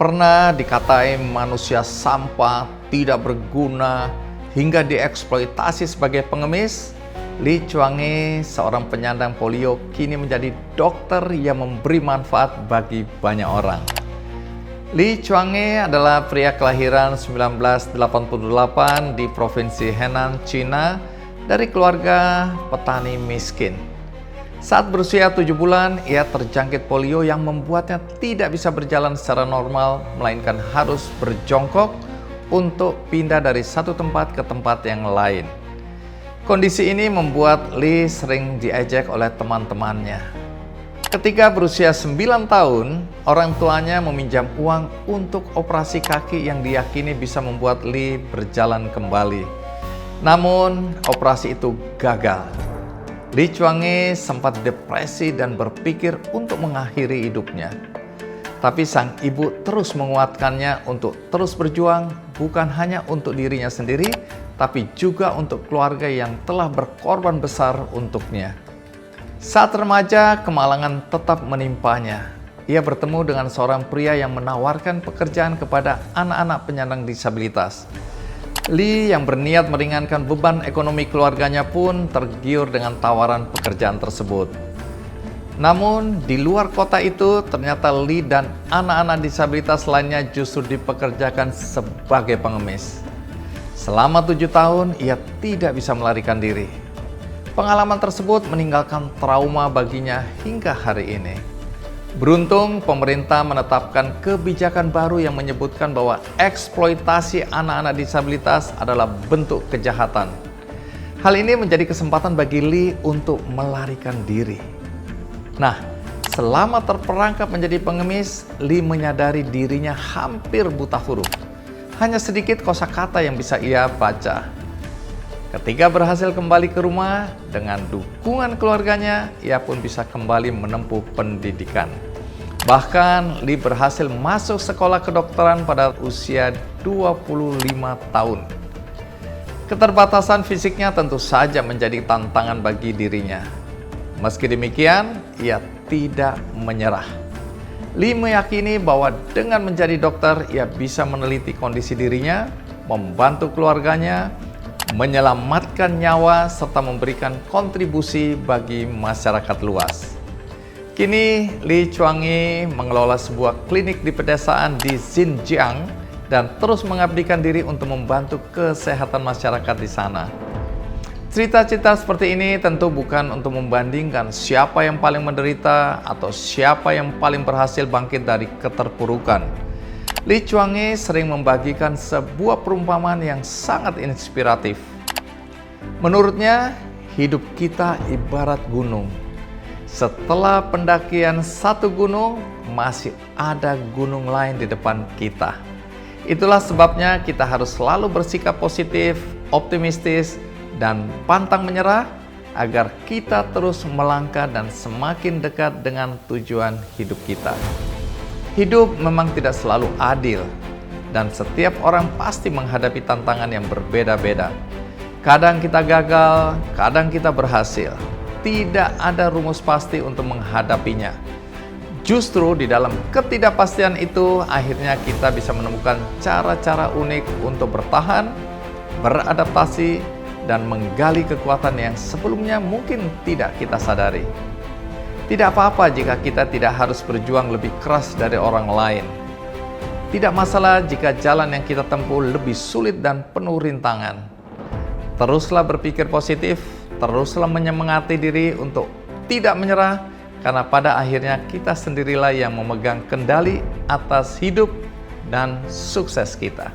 Pernah dikatai manusia sampah, tidak berguna, hingga dieksploitasi sebagai pengemis, Lee Chuang-e, seorang penyandang polio, kini menjadi dokter yang memberi manfaat bagi banyak orang. Lee Chuang-e adalah pria kelahiran 1988 di Provinsi Henan, China, dari keluarga petani miskin. Saat berusia 7 bulan, ia terjangkit polio yang membuatnya tidak bisa berjalan secara normal, melainkan harus berjongkok untuk pindah dari satu tempat ke tempat yang lain. Kondisi ini membuat Lee sering diejek oleh teman-temannya. Ketika berusia 9 tahun, orang tuanya meminjam uang untuk operasi kaki yang diyakini bisa membuat Lee berjalan kembali. Namun, operasi itu gagal. Lee Chuang-e sempat depresi dan berpikir untuk mengakhiri hidupnya. Tapi sang ibu terus menguatkannya untuk terus berjuang, bukan hanya untuk dirinya sendiri, tapi juga untuk keluarga yang telah berkorban besar untuknya. Saat remaja, kemalangan tetap menimpanya. Ia bertemu dengan seorang pria yang menawarkan pekerjaan kepada anak-anak penyandang disabilitas. Lee yang berniat meringankan beban ekonomi keluarganya pun tergiur dengan tawaran pekerjaan tersebut. Namun, di luar kota itu, ternyata Lee dan anak-anak disabilitas lainnya justru dipekerjakan sebagai pengemis. Selama 7 tahun, ia tidak bisa melarikan diri. Pengalaman tersebut meninggalkan trauma baginya hingga hari ini. Beruntung, pemerintah menetapkan kebijakan baru yang menyebutkan bahwa eksploitasi anak-anak disabilitas adalah bentuk kejahatan. Hal ini menjadi kesempatan bagi Lee untuk melarikan diri. Nah, selama terperangkap menjadi pengemis, Lee menyadari dirinya hampir buta huruf. Hanya sedikit kosakata yang bisa ia baca. Ketika berhasil kembali ke rumah, dengan dukungan keluarganya, ia pun bisa kembali menempuh pendidikan. Bahkan, Lee berhasil masuk sekolah kedokteran pada usia 25 tahun. Keterbatasan fisiknya tentu saja menjadi tantangan bagi dirinya. Meski demikian, ia tidak menyerah. Lee meyakini bahwa dengan menjadi dokter, ia bisa meneliti kondisi dirinya, membantu keluarganya, menyelamatkan nyawa, serta memberikan kontribusi bagi masyarakat luas. Kini, Lee Chuang-e mengelola sebuah klinik di pedesaan di Xinjiang dan terus mengabdikan diri untuk membantu kesehatan masyarakat di sana. Cerita-cerita seperti ini tentu bukan untuk membandingkan siapa yang paling menderita atau siapa yang paling berhasil bangkit dari keterpurukan. Lee Chuang-e sering membagikan sebuah perumpamaan yang sangat inspiratif. Menurutnya, hidup kita ibarat gunung. Setelah pendakian satu gunung, masih ada gunung lain di depan kita. Itulah sebabnya kita harus selalu bersikap positif, optimistis, dan pantang menyerah agar kita terus melangkah dan semakin dekat dengan tujuan hidup kita. Hidup memang tidak selalu adil, dan setiap orang pasti menghadapi tantangan yang berbeda-beda. Kadang kita gagal, kadang kita berhasil. Tidak ada rumus pasti untuk menghadapinya. Justru di dalam ketidakpastian itu, akhirnya kita bisa menemukan cara-cara unik untuk bertahan, beradaptasi, dan menggali kekuatan yang sebelumnya mungkin tidak kita sadari. Tidak apa-apa jika kita tidak harus berjuang lebih keras dari orang lain. Tidak masalah jika jalan yang kita tempuh lebih sulit dan penuh rintangan. Teruslah berpikir positif, teruslah menyemangati diri untuk tidak menyerah, karena pada akhirnya kita sendirilah yang memegang kendali atas hidup dan sukses kita.